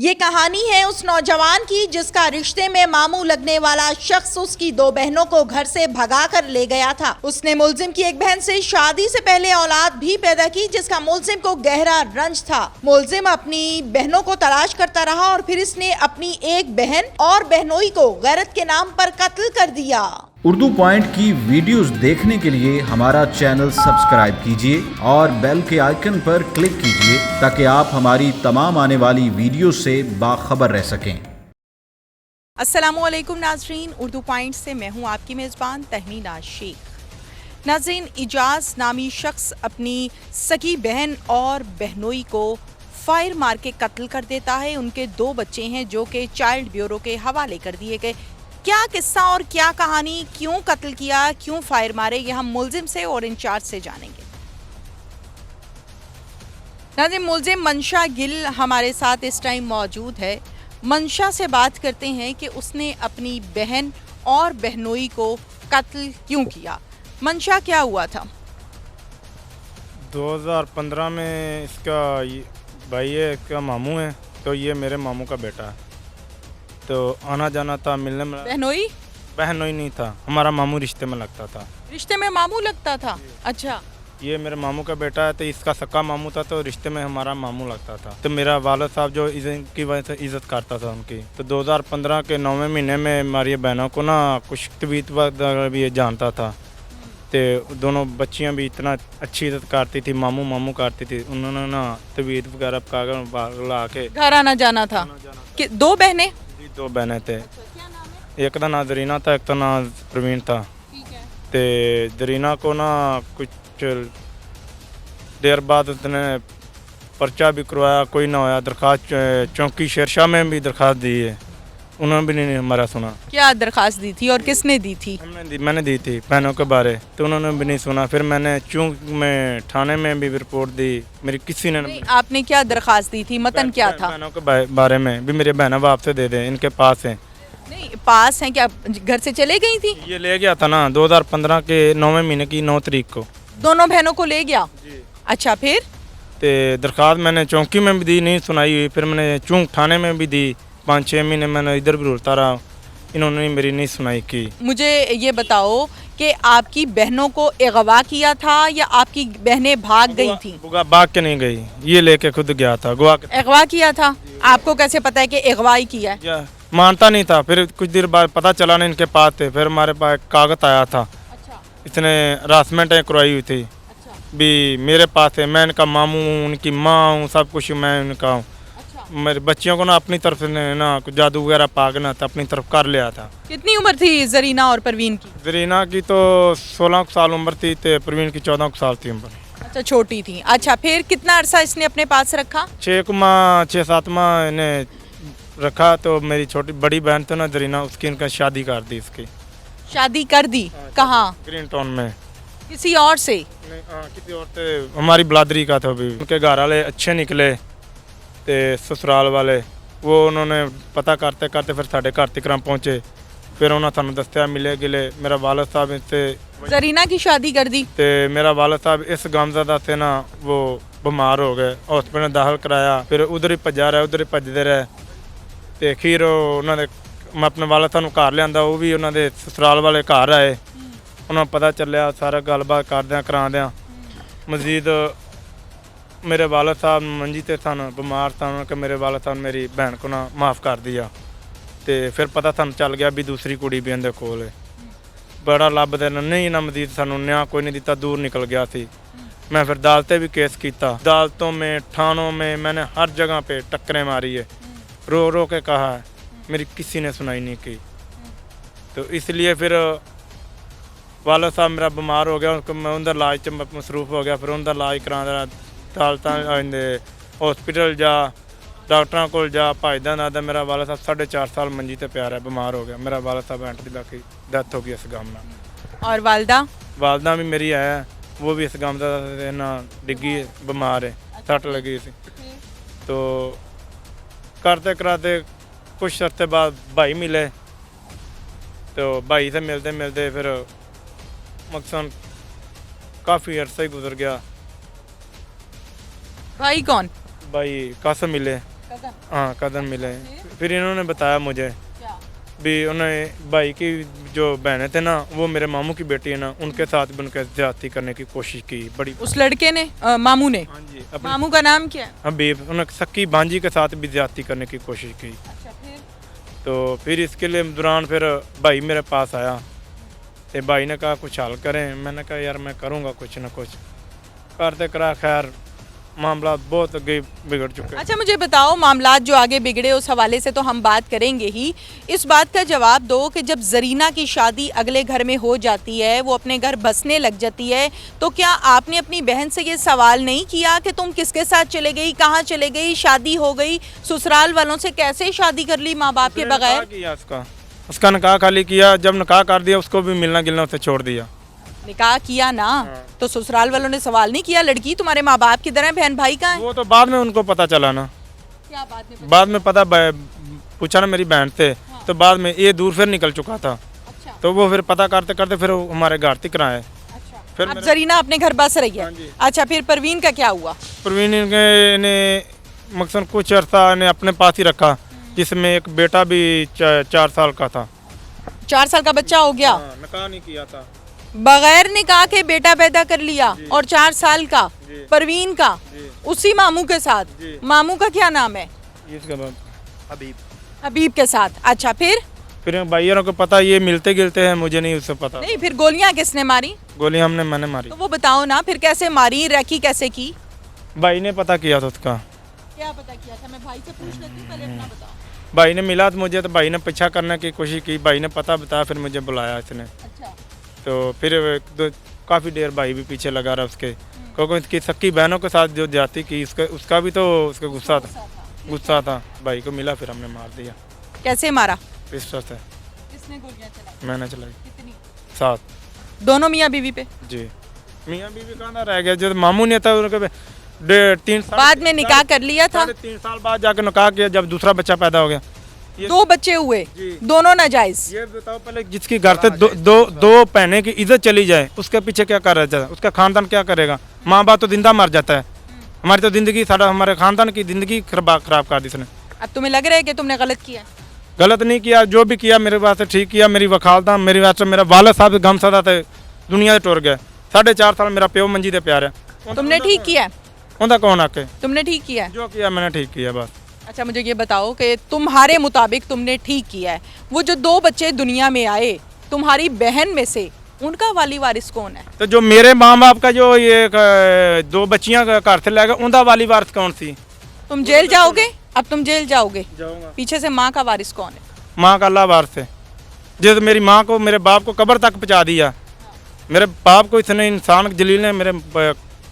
ये कहानी है उस नौजवान की जिसका रिश्ते में मामू लगने वाला शख्स उसकी दो बहनों को घर से भगा कर ले गया था। उसने मुलजिम की एक बहन से शादी से पहले औलाद भी पैदा की जिसका मुलजिम को गहरा रंज था। मुलजिम अपनी बहनों को तलाश करता रहा और फिर इसने अपनी एक बहन और बहनोई को गैरत के नाम पर कत्ल कर दिया। उर्दू पॉइंट की वीडियोस देखने के लिए हमारा चैनल सब्सक्राइब कीजिए और बेल के आइकन पर क्लिक कीजिए ताकि आप हमारी तमाम आने वाली वीडियो से बाखबर रह सकें। अस्सलामुअलैकुम नाजरीन, उर्दू पॉइंट से मैं हूं आपकी मेज़बान तहमीना शेख। नाजरीन, इजाज़ नामी शख्स अपनी सगी बहन और बहनोई को फायर मार के कत्ल कर देता है। उनके दो बच्चे हैं जो कि चाइल्ड ब्यूरो के हवाले कर दिए गए। क्या किस्सा और क्या कहानी, क्यों कत्ल किया, क्यों फायर मारे, ये हम मुलजिम से और इंचार्ज से जानेंगे। नाज़रीन, मुलजिम मंशा गिल हमारे साथ इस टाइम मौजूद है। मंशा से बात करते हैं कि उसने अपनी बहन और बहनोई को कत्ल क्यों किया। मंशा, क्या हुआ था? 2015 में इसका भाई है, इसका मामू है, तो ये मेरे मामू का बेटा है। तो आना जाना था, मिलने में। बहनोई नहीं था, हमारा मामू रिश्ते में लगता था। रिश्ते में मामू लगता था? अच्छा। ये मेरे मामू का बेटा है, तो इसका सक्का मामू था, तो रिश्ते में हमारा मामू लगता था। तो मेरा वालिद साहब जो इनकी वजह से इज्जत करता था उनकी। तो 2015 के 9वें महीने में हमारी बहनों को ना कुछ तबीयत वगैरह भी जानता था। तो दोनों बच्चियां भी इतना अच्छी इज्जत करती थी, मामू मामू करती थी। उन्होंने ना तबीयत वगैरह कागज ला के घर आना जाना था। दो बहनें? दो बहनें थे। एक का नाम दरीना था, एक का नाम प्रवीण था। ते दरीना को ना कुछ देर बाद उसने पर्चा भी करवाया, कोई ना होया। दरखास्त चौकी शेरशाह में भी दरखास्त दी है, उन्होंने भी नहीं हमारा सुना। क्या दरखास्त दी थी और किसने दी थी? मैंने दी थी बहनों के बारे, तो उन्होंने भी नहीं सुना। फिर मैंने चूंक में थाने में भी रिपोर्ट दी, मेरी किसी ने नहीं। आपने क्या दरखास्त दी थी, मतन क्या था? बहनों के बारे में भी मेरे बहना बाप से दे दे, इनके पास है। नहीं, पास हैं क्या? घर से चले गई थी? ये ले गया था ना 2015 के 9वें महीने की 9 तारीख को। दोनों बहनों को ले गया? अच्छा, फिर? ते दरखास्त मैंने चौकी में भी दी, नहीं सुनाई हुई। फिर मैंने चूंक थाने में भी दी, 5-6 महीने मैंने इधर भी रोता रहा, इन्होंने मेरी नहीं सुनाई की। मुझे ये बताओ कि आपकी बहनों को अगवा किया था या आपकी बहनें भाग गई थी? भाग के नहीं गई, ये लेके खुद गया था। अगवा किया था? आपको कैसे पता है कि अगवाई किया है? मानता नहीं था। फिर कुछ देर बाद पता चला ना इनके पास थे। फिर हमारे पास कागज आया था। अच्छा। इसने हरासमेंट करवाई हुई थी। अच्छा। भी मेरे पास है, मैं इनका मामू हूँ, उनकी माँ हूँ, सब कुछ मैं उनका हूँ। मेरे बच्चियों को ना अपनी तरफ से ना कुछ जादू वगैरह पागना था, अपनी तरफ कर लिया था। कितनी उम्र थी जरीना और परवीन की? जरीना की तो 16 साल उम्र थी, तो परवीन की 14 साल थी उम्र। अच्छा, छोटी थी। अच्छा, फिर कितना अरसा इसने अपने पास रखा? 6-7 माह इन्हें रखा। तो मेरी छोटी बड़ी बहन थी ना जरीना, उसकी इनका शादी कर दी। इसकी शादी कर दी? कहाँ? ग्रीन टाउन में। किसी और से? किसी और से, हमारी बिरादरी का था। भी उनके घर वाले अच्छे निकले, ते ससुराल वाले वो उन्होंने पता करते करते फिर साढ़े घर तक पहुँचे। फिर उन्होंने सानू दस्या मिले गिले। मेरा वालिद साहब इससे जरीना की शादी कर दी। ते मेरा वालिद साहब इस गमज़दा से ना वो बीमार हो गए, हॉस्पिटल दाखिल कराया। फिर उधर ही भजा रहे, उधर ही भजते रहे। तो अखीर उन्होंने मैं अपने वालिद साहब घर लिया, वो भी उन्होंने ससुराल वाले घर आए। उन्होंने पता चलिया, सारा गलबात करद्या कराद्या मजीद मेरे वालिद साहब मंजी ते सन, बीमार सन, कि मेरे वालिद साहब मेरी बहन को ना माफ़ कर दिया। तो फिर पता सानू चल गया भी दूसरी कुड़ी भी इहदे कोल है। बड़ा लभदे नहीं ना मजीद सानू न्याय कोई नहीं दिता, दूर निकल गया थी। मैं फिर अदालतें भी केस किया, अदालतों में, थानों में, मैंने हर जगह पे टक्करें मारी है, रो रो के कहा है, मेरी किसी ने सुनाई नहीं की। तो इसलिए फिर वालिद साहब मेरा बीमार हो गया, उनको मैं उधर इलाज मसरूफ़ हो गया। फिर उधर इलाज करा हॉस्पिटल जा, डॉक्टर को जा, भजदा दादा। मेरा वालिद साहब 4.5 साल मंजी ते प्यार है, बीमार हो गया। मेरा वालिद साहब एंट दी बाकी डेथ हो गई इस गम में। और वालदा? वालदा भी मेरी है, वो भी इस गम का ना डिग्गी बीमार है, सट लगी थी। तो करते कराते कुछ अर्से बाद भाई मिले। तो भाई से मिलते मिलते फिर मकसद काफ़ी अरसा ही गुजर गया। भाई कौन? भाई कासम मिले, हाँ कदम मिले। फिर इन्होंने बताया मुझे भी, उन्हें भाई की जो बहनें थे ना, वो मेरे मामू की बेटी है ना, उनके साथ भी उनके ज्यादती करने की कोशिश की बड़ी। उस लड़के ने मामू ने, हाँ जी, अपने मामू का नाम क्या है? हबीब, उन्हें सक्की भांजी के साथ भी ज्यादती करने की कोशिश की। अच्छा, फिर? तो फिर इसके लिए दौरान फिर भाई मेरे पास आया, तो भाई ने कहा कुछ हल करें। मैंने कहा यार मैं करूँगा कुछ ना कुछ। करते करा खैर मामला बहुत आगे बिगड़ चुके हैं। अच्छा, मुझे बताओ, मामलात जो आगे बिगड़े उस हवाले से तो हम बात करेंगे ही। इस बात का जवाब दो कि जब जरीना की शादी अगले घर में हो जाती है, वो अपने घर बसने लग जाती है, तो क्या आपने अपनी बहन से ये सवाल नहीं किया कि तुम किसके साथ चले गई, कहाँ चले गई, शादी हो गई, ससुराल वालों से कैसे शादी कर ली माँ बाप के उसने बगैर? निकाह किया उसका निकाह खाली किया। जब निकाह कर दिया उसको भी मिलना गिलना उसे छोड़ दिया। निकाह किया ना, तो ससुराल वालों ने सवाल नहीं किया लड़की तुम्हारे माँ बाप की तरह बहन भाई का है? वो तो बाद में उनको पता चला ना। क्या बात में? बाद में पता पूछा ना मेरी बहन से, तो बाद में ये दूर फिर निकल चुका था। अच्छा, तो वो फिर पता करते करते फिर वो हमारे घर तक आए। अच्छा। फिर अब मेरे- जरीना अपने घर बस रही है। हाँ जी। अच्छा, फिर परवीन का क्या हुआ? प्रवीण ने मकसद कुछ अर्सा ने अपने पास ही रखा, जिसमें एक बेटा भी 4 साल का था। 4 साल का बच्चा हो गया? निकाह नहीं किया था। बगैर निकाह के बेटा पैदा कर लिया, और 4 साल का जी। परवीन का, जी। उसी मामू के साथ। जी। मामू का क्या नाम है? इसके बाद हबीब। हबीब के साथ। अच्छा, फिर भाइयों को पता, ये मिलते गिलते हैं, मुझे नहीं उससे पता। नहीं, फिर गोलियां किसने मारी? गोली मैंने मारी। तो वो बताओ ना, फिर कैसे मारी, रैकी कैसे की? भाई ने पता किया था उसका। क्या पता किया था? मैं भाई से पूछ लेती हूं, पहले अपना बताओ। भाई ने मिला तो मुझे, तो भाई ने पीछा करने की कोशिश की। भाई ने पता बताया, फिर मुझे बुलाया इसने। अच्छा, तो फिर काफ़ी देर भाई भी पीछे लगा रहा उसके, क्योंकि उसकी सक्की बहनों के साथ जो जाती की उसका भी तो उसका गुस्सा था। भाई को मिला, फिर हमने मार दिया। कैसे मारा? पिस्टल से किसने गोलियां चलाई? मैंने चलाई। कितनी? 7। दोनों मियाँ बीवी पे? जी। मियाँ बीवी कहाँ रह गया, जो मामू ने था उनके 3 साल बाद में निकाह कर लिया था? 3.5 साल बाद जाकर निकाह किया, जब दूसरा बच्चा पैदा हो गया। 2 बच्चे हुए, जी। दोनों नाजायज? ये बताओ पहले, जिसकी घर से दो पहने की इज्जत चली जाए, उसके पीछे क्या कर रहा है? उसका खानदान क्या करेगा? माँ बाप तो जिंदा मर जाता है। हमारी तो जिंदगी, हमारे खानदान की जिंदगी खराब कर दी इसने। अब तुम्हें लग रहा है कि तुमने गलत किया? गलत नहीं किया, जो भी किया मेरे वास्ते ठीक किया। मेरी वकालता, मेरी वास्ते मेरा वालद साहब गमसदा थे, दुनिया से टुर गए। 4.5 साल मेरा प्यो मंजी दे प्यार है। तुमने ठीक किया? उनका कौन आके? तुमने ठीक किया? जो किया मैंने ठीक किया बस। अच्छा, मुझे ये बताओ कि तुम्हारे मुताबिक तुमने ठीक किया है। वो जो 2 बच्चे दुनिया में आए तुम्हारी बहन में से, उनका वाली वारिस कौन है? तो जो मेरे माँ बाप का जो ये 2 बच्चियां घर से लेगा, उनका वाली वारिस कौन सी? तुम जेल जाओगे? अब तुम जेल जाओगे। जाऊंगा। पीछे से माँ का वारिस कौन है? माँ का अल्लाह वारिस है। जिस मेरी माँ को, मेरे बाप को कब्र तक पहुँचा दिया, मेरे बाप को इसने, इंसान जलील ने मेरे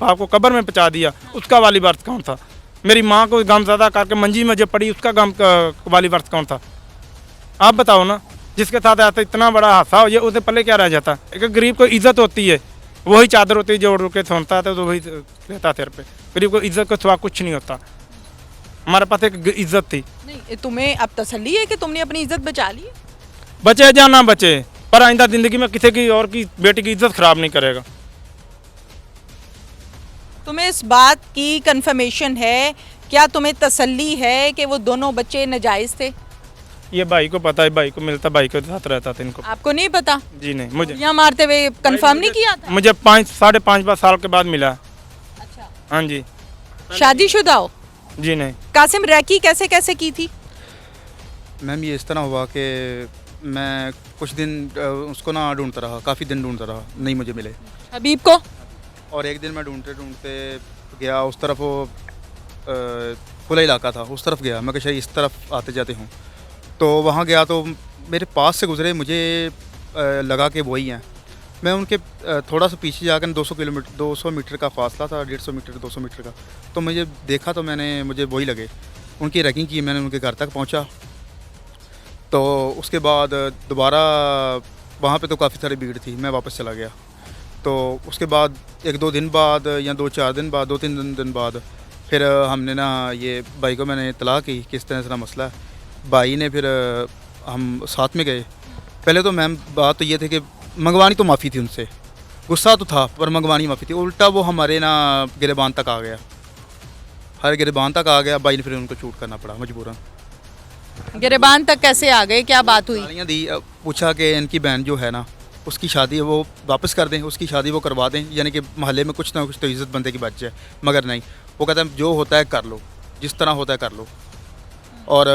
बाप को कब्र में पहुँचा दिया, उसका वाली वारिस कौन था? मेरी माँ को गमज़दा करके मंजी में जो पड़ी, उसका वाली वारिस कौन था? आप बताओ ना। जिसके साथ ऐसा इतना बड़ा हादसा हो जाए, उससे पहले क्या रह जाता? एक गरीब को इज्जत होती है, वही चादर होती है जो उड़ के सोनता था, तो वही रहता सिर पे। गरीब को इज्जत को सिवा कुछ नहीं होता। हमारे पास एक इज्जत थी। नहीं, तुम्हें अब तसल्ली है कि तुमने अपनी इज्जत बचा ली है? बचे या ना बचे, पर आइंदा जिंदगी में किसी की और की बेटी की इज्जत खराब नहीं करेगा। तुम्हें इस बात की कंफर्मेशन है? क्या तुम्हें तसल्ली है कि वो दोनों बच्चे नाजायज थे? ये भाई को पता है, भाई को मिलता, भाई के साथ रहता था इनको। आपको नहीं पता? जी नहीं, मुझे यहाँ मारते हुए कंफर्म नहीं किया था? मुझे 5-5.5 साल के बाद मिला। अच्छा, हाँ जी। शादीशुदा हो? जी नहीं। कासिम, रैकी कैसे कैसे की थी? मैम ये इस तरह हुआ कि मैं कुछ दिन उसको ना ढूंढता रहा, काफ़ी दिन ढूंढता रहा, नहीं मुझे मिले। हबीब को? और एक दिन मैं ढूंढते ढूंढते गया उस तरफ, वो खुला इलाका था, उस तरफ गया। मैं कहा शायद इस तरफ आते जाते हूँ, तो वहाँ गया तो मेरे पास से गुजरे, मुझे लगा कि वही हैं। मैं उनके थोड़ा सा पीछे जाकर 200 मीटर का फासला था, 150 मीटर 200 मीटर का, तो मुझे देखा तो मुझे वही लगे। उनकी रैकिंग की, मैंने उनके घर तक पहुँचा। तो उसके बाद दोबारा वहाँ पे तो काफ़ी सारी भीड़ थी, मैं वापस चला गया। तो उसके बाद 1-2 दिन बाद या 2-4 दिन बाद, 2-3 दिन बाद फिर हमने ना ये भाई को मैंने इत्तला की कि इस तरह मसला है। भाई ने फिर हम साथ में गए। पहले तो मैम बात तो ये थी कि मंगवानी तो माफ़ी थी उनसे, गुस्सा तो था पर मंगवानी माफ़ी थी। उल्टा वो हमारे ना गिरेबान तक आ गया। हर गिरबान तक आ गया, भाई ने फिर उनको शूट करना पड़ा मजबूरन। गिरबान तक कैसे आ गए, क्या बात हुई? गालियाँ दी, पूछा कि इनकी बहन जो है ना उसकी शादी वो वापस कर दें, उसकी शादी वो करवा दें, यानी कि मोहल्ले में कुछ ना कुछ तो इज़्ज़त बंदे की बच जाए। मगर नहीं, वो कहता है जो होता है कर लो, जिस तरह होता है कर लो। और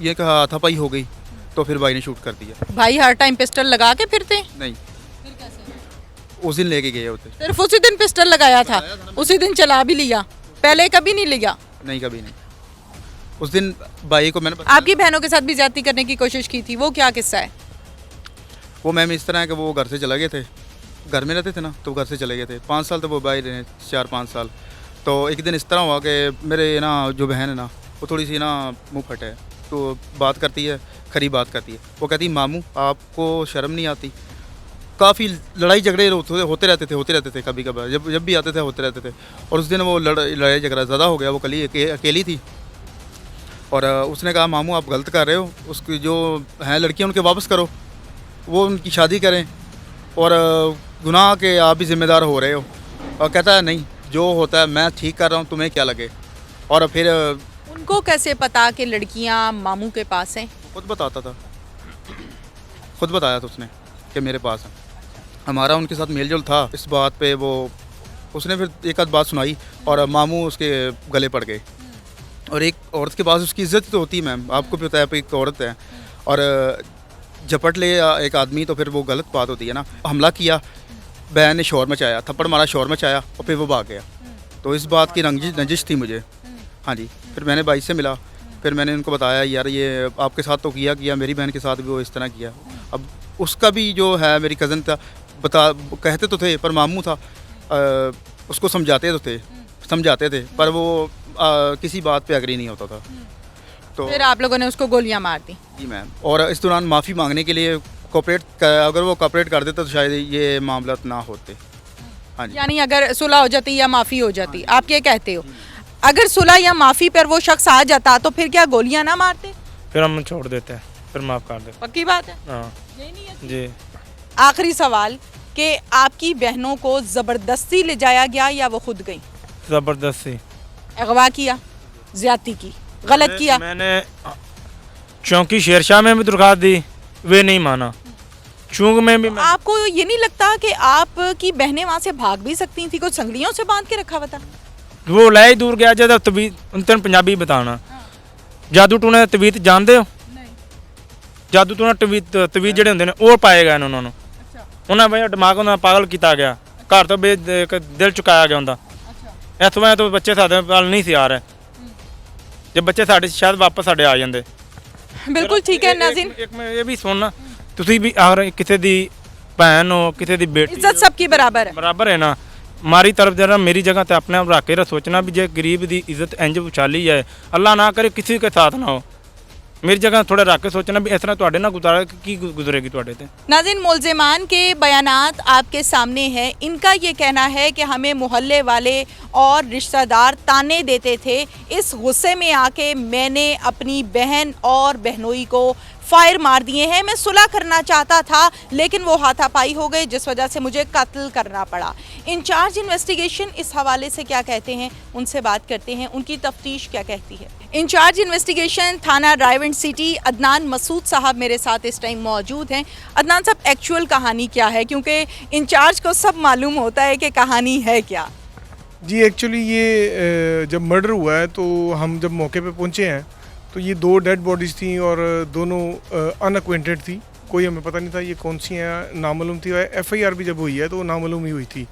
ये कहा हाथापाई हो गई तो फिर भाई ने शूट कर दिया। भाई हर टाइम पिस्टल लगा के फिरते? नहीं, उस दिन लेके गए होते। सिर्फ उसी दिन पिस्टल लगाया था, उसी दिन चला भी लिया, पहले कभी नहीं लिया? नहीं, कभी नहीं। उस दिन भाई को मैंने बताया। आपकी बहनों के साथ भी ज्यादती करने की कोशिश की थी, वो क्या किस्सा है? वो मैम इस तरह है कि वो घर से चले गए थे, घर में रहते थे ना, तो घर से चले गए थे। 5 साल तो वो भाई रहे, 4-5 साल। तो एक दिन इस तरह हुआ कि मेरे ना जो बहन है ना वो थोड़ी सी ना मुँह फट है, तो बात करती है, खरी बात करती है। वो कहती मामू आपको शर्म नहीं आती? काफ़ी लड़ाई झगड़े होते रहते थे कभी कभार, जब भी आते थे होते रहते थे। और उस दिन वो लड़ाई झगड़ा ज़्यादा हो गया, वो अकेली थी। और उसने कहा मामू आप गलत कर रहे हो, उसकी जो हैं लड़कियां उनके वापस करो, वो उनकी शादी करें, और गुनाह के आप भी ज़िम्मेदार हो रहे हो। और कहता है नहीं, जो होता है मैं ठीक कर रहा हूँ, तुम्हें क्या लगे। और फिर उनको कैसे पता कि लड़कियां मामू के पास हैं? खुद बताता था, खुद बताया था उसने कि मेरे पास है। हमारा उनके साथ मेल जोल था इस बात पे। वो उसने फिर एक आध बात सुनाई और मामू उसके गले पड़ गए। और एक औरत के पास उसकी इज्जत तो होती है मैम, आपको भी पता है, एक औरत है और झपट ले एक आदमी तो फिर वो गलत बात होती है ना। हमला किया, बहन ने शोर मचाया, थप्पड़ मारा, शोर मचाया और फिर वो भाग गया। तो इस बात की रंजिश थी मुझे। हाँ जी, फिर मैंने भाई से मिला, फिर मैंने उनको बताया यार ये आपके साथ तो किया, मेरी बहन के साथ भी वो इस तरह किया। अब उसका भी जो है मेरी कज़न था, कहते तो थे पर मामू था, उसको समझाते थे पर वो किसी बात पे एग्री नहीं होता था। तो फिर आप लोगों ने उसको गोलियां मार दी? जी मैम। और इस दौरान माफ़ी मांगने के लिए अगर वो कोऑपरेट कर देता तो शायद ये मामला ना होते। हाँ जी। यानी अगर सुलह हो जाती या माफ़ी हो जाती, आप ये कहते हो? अगर सुलह या माफ़ी पर वो शख्स आ जाता तो फिर क्या गोलियां ना मारते? फिर हम छोड़ देते हैं, फिर माफ़ कर देते पक्की बात है? हैं। हाँ यही नहीं है? जी। आखिरी सवाल कि आपकी बहनों को ज़बरदस्ती ले जाया गया या वो खुद गई? ज़बरदस्ती। अगवा किया, ज्यादती की, गलत किया? मैंने चौंकी शेरशाह में भी दरख्वास्त दी, वे नहीं माना। चूंक में भी आपको ये नहीं लगता कि आपकी बहनें वहाँ से भाग भी सकती थी? कुछ संगलियों से बांध के रखा हुआ था? वो लै दूर गया जब तवीत उन पंजाबी बताना जादू टूने तवीत जानते हो? जादू टूने तवीत ਜਿਹੜੇ ਹੁੰਦੇ ਨੇ ਉਹ ਪਾਏ ਗਏ ਨੇ ਉਹਨਾਂ ਨੂੰ। ਉਹਨਾਂ ਦਾ ਦਿਮਾਗ ਉਹਨਾਂ ਪਾਗਲ ਕੀਤਾ ਗਿਆ, ਘਰ ਤੋਂ ਦਿਲ ਚੁਕਾਇਆ ਗਿਆ ਹੁੰਦਾ। ਇਸ ਵਜ੍ਹਾ ਤੋਂ ਬੱਚੇ ਸਾਡੇ ਨਾਲ ਨਹੀਂ ਸੀ ਆ ਰਹੇ। ਜੇ ਬੱਚੇ ਸਾਡੇ ਸ਼ਾਇਦ ਵਾਪਸ ਸਾਡੇ ਆ ਜਾਂਦੇ। ਬਿਲਕੁਲ ਠੀਕ ਹੈ ਨਾਜ਼ਰੀਨ, ਇੱਕ ਮੈਂ ਇਹ ਵੀ ਸੁਣਨਾ, ਤੁਸੀਂ ਵੀ ਅਗਰ ਕਿਸੇ ਦੀ ਭੈਣ ਹੋ, ਕਿਸੇ ਦੀ ਬੇਟੀ इज्जत सबकी बराबर है। ਬਰਾਬਰ ਹੈ ਨਾ। ਮਾਰੀ ਤਰਫ ਜਰਾ ਮੇਰੀ ਜਗ੍ਹਾ ਤੇ ਆਪਣੇ ਆਪ ਰੱਖ ਕੇ ਸੋਚਣਾ ਵੀ ਜੇ ਗਰੀਬ ਦੀ ਇੱਜ਼ਤ ਇੰਜ ਉਛਾਲੀ ਜਾਏ, ਅੱਲਾ ਨਾ ਕਰੇ ਕਿਸੇ ਕੇ ਸਾਥ ਨਾ ਹੋ। मेरी जगह थोड़ा रख के सोचना भी इस तरह ਤੁਹਾਡੇ ਨਾਲ गुजारा की गुजरेगी ਤੁਹਾਡੇ ਤੇ। नाज़रीन, मुलज़िमान के बयानात आपके सामने हैं। इनका ये कहना है कि हमें मोहल्ले वाले और रिश्तेदार ताने देते थे, इस गुस्से में आके मैंने अपनी बहन और बहनोई को फायर मार दिए हैं। मैं सुलह करना चाहता था लेकिन वो हाथापाई हो गए जिस वजह से मुझे कत्ल करना पड़ा। इंचार्ज इन्वेस्टिगेशन इस हवाले से क्या कहते हैं, उनसे बात करते हैं, उनकी तफ्तीश क्या कहती है। इंचार्ज इन्वेस्टिगेशन थाना रायवंड सिटी अदनान मसूद साहब मेरे साथ इस टाइम मौजूद हैं। अदनान साहब, एक्चुअल कहानी क्या है, क्योंकि इंचार्ज को सब मालूम होता है कि कहानी है क्या? जी एक्चुअली ये जब मर्डर हुआ है तो हम जब मौके पे पहुंचे हैं तो ये 2 डेड बॉडीज़ थी और दोनों अनअक्वेंटेड थी, कोई हमें पता नहीं था ये कौन सी हैं, नामालूम थी। FIR भी जब हुई है तो नामालूम ही हुई थी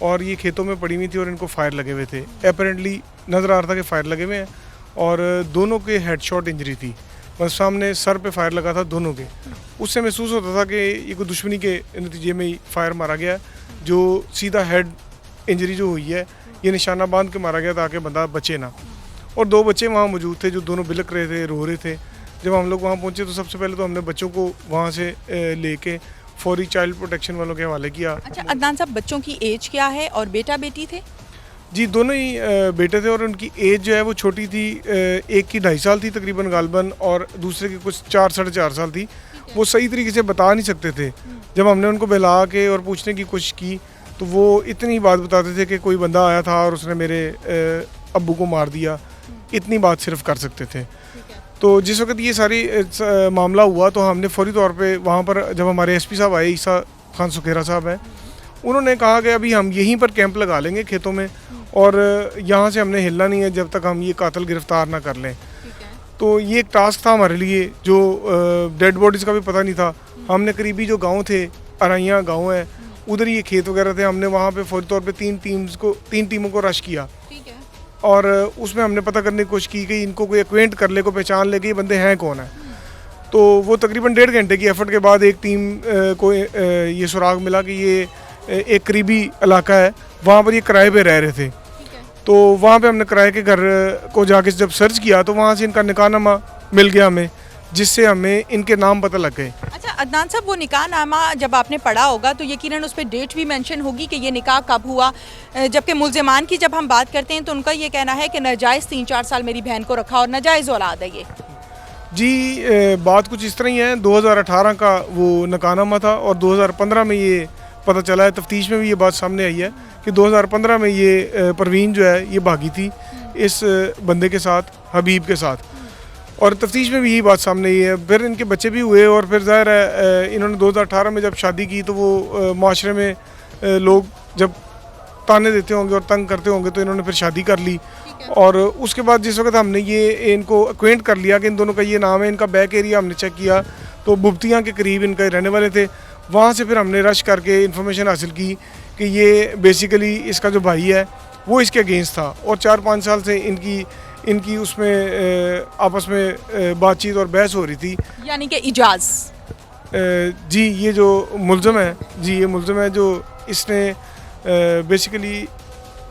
और ये खेतों में पड़ी हुई थी और इनको फायर लगे हुए थे। अपेरेंटली नज़र आ रहा था कि फायर लगे हुए हैं और दोनों के हेडशॉट इंजरी थी, बस सामने सर पे फायर लगा था दोनों के। उससे महसूस होता था कि ये कोई दुश्मनी के नतीजे में ही फायर मारा गया, जो सीधा हेड इंजरी जो हुई है ये निशाना बांध के मारा गया ताकि बंदा बचे ना। और 2 बच्चे वहाँ मौजूद थे जो दोनों बिलक रहे थे, रो रहे थे। जब हम लोग वहाँ पहुँचे तो सबसे पहले तो हमने बच्चों को वहाँ से लेके फौरी चाइल्ड प्रोटेक्शन वालों के हवाले किया। अच्छा अदनान साहब, बच्चों की एज क्या है और बेटा बेटी थे? जी दोनों ही बेटे थे और उनकी एज जो है वो छोटी थी, एक की 2.5 साल थी तकरीबन गालबन और दूसरे की कुछ 4 साढ़े 4 साल थी। वो सही तरीके से बता नहीं सकते थे। जब हमने उनको बहला के और पूछने की कोशिश की तो वो इतनी बात बताते थे कि कोई बंदा आया था और उसने मेरे अब्बू को मार दिया, इतनी बात सिर्फ कर सकते थे। तो जिस वक्त ये सारी मामला हुआ तो हमने फौरी तौर पे वहाँ पर, जब हमारे एसपी साहब आए, ईसा खान सुखेरा साहब हैं, उन्होंने कहा कि अभी हम यहीं पर कैंप लगा लेंगे खेतों में और यहाँ से हमने हिलना नहीं है जब तक हम ये कातिल गिरफ्तार ना कर लें। तो ये एक टास्क था हमारे लिए, जो डेड बॉडीज़ का भी पता नहीं था। हमने करीबी जो गांव थे, अराइया गांव है, उधर ये खेत वगैरह थे, हमने वहाँ पे फौरी तौर पे तीन टीमों को रश किया और उसमें हमने पता करने की कोशिश की कि इनको कोई एक्वेंट कर ले, को पहचान ले कि ये बंदे हैं कौन है। तो वो तकरीबन 1.5 घंटे की एफर्ट के बाद एक टीम को ये सुराग मिला कि ये एक करीबी इलाका है, वहाँ पर ये किराए पे रह रहे थे। तो वहाँ पे हमने किराए के घर को जाके जब सर्च किया तो वहाँ से इनका निकाहनामा मिल गया हमें, जिससे हमें इनके नाम पता लग गए। अच्छा अदनान साहब, वो निकाहनामा जब आपने पढ़ा होगा तो यकीनन उस पर डेट भी मेंशन होगी कि ये निकाह कब हुआ, जबकि मुल्जिमान की जब हम बात करते हैं तो उनका ये कहना है कि नाजायज़ 3-4 साल मेरी बहन को रखा और नाजायज़ औलाद है ये। जी, बात कुछ इस तरह ही है। 2018 का वो निकाहनामा था और 2015 में ये पता चला है, तफ्तीश में भी ये बात सामने आई है कि 2015 में ये परवीन जो है ये भागी थी इस बंदे के साथ, हबीब के साथ, और तफ्तीश में भी यही बात सामने आई है। फिर इनके बच्चे भी हुए और फिर ज़ाहिर है इन्होंने 2018 में जब शादी की तो वो माशरे में लोग जब ताने देते होंगे और तंग करते होंगे तो इन्होंने फिर शादी कर ली। और उसके बाद जिस वक्त हमने ये इनको एक्वेंट कर लिया कि इन दोनों का ये नाम है, इनका बैक एरिया हमने चेक किया तो बुब्तियाँ के करीब इनके रहने वाले थे। वहाँ से फिर हमने रश करके इन्फॉर्मेशन हासिल की कि ये बेसिकली इसका जो भाई है वो इसके अगेंस्ट था और 4-5 साल से इनकी उसमें आपस में बातचीत और बहस हो रही थी। यानी कि इजाज़ जी, ये जो मुल्ज़म है, जी ये मुल्ज़म है जो इसने बेसिकली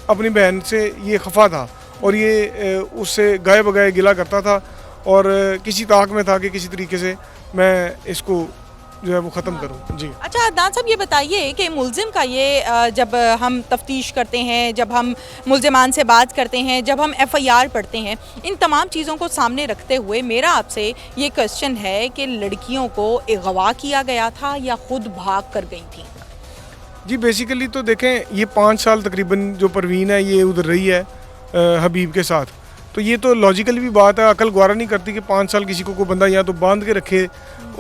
अपनी बहन से ये खफा था और ये उससे गाए बगाए गिला करता था और किसी ताक में था कि किसी तरीके से मैं इसको जो है वो ख़त्म करूं। जी। अच्छा अदनान साहब, ये बताइए कि मुल्ज़िम का ये जब हम तफ्तीश करते हैं, जब हम मुल्ज़िमान से बात करते हैं, जब हम FIR पढ़ते हैं, इन तमाम चीज़ों को सामने रखते हुए मेरा आपसे ये क्वेश्चन है कि लड़कियों को अगवा किया गया था या ख़ुद भाग कर गई थी? जी, बेसिकली तो देखें, ये 5 साल तकरीबन जो परवीन है ये उधर रही है हबीब के साथ, तो ये तो लॉजिकली भी बात है, अकल गवारा नहीं करती कि 5 साल किसी को बंदा यहाँ तो बांध के रखे।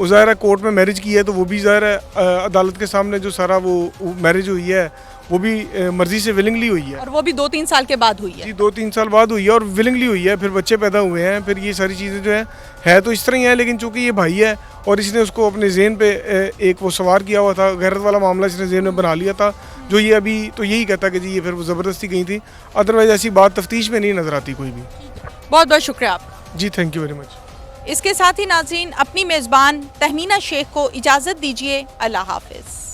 ज़ाहिर है कोर्ट में मैरिज की है तो वो भी ज़ाहिर है अदालत के सामने जो सारा वो मैरिज हुई है वो भी मर्ज़ी से विलिंगली हुई है, और वो भी 2-3 साल के बाद हुई है। जी, 2-3 साल बाद हुई है और विलिंगली हुई है। फिर बच्चे पैदा हुए हैं, फिर ये सारी चीज़ें जो है तो इस तरह ही है। लेकिन चूँकि ये भाई है और इसने उसको अपने जेन पे एक वो सवार किया हुआ था, गैरत वाला मामला इसने जेन में बना लिया था, जो ये अभी तो यही कहता कि जी ये फिर वो ज़बरदस्ती गई थी। अदरवाइज़ ऐसी बात तफ्तीश में नहीं नज़र आती कोई भी। बहुत बहुत शुक्रिया आप। जी, थैंक यू वेरी मच। इसके साथ ही नाज़रीन, अपनी मेज़बान तहमीना शेख को इजाज़त दीजिए। अल्लाह हाफ़िज़।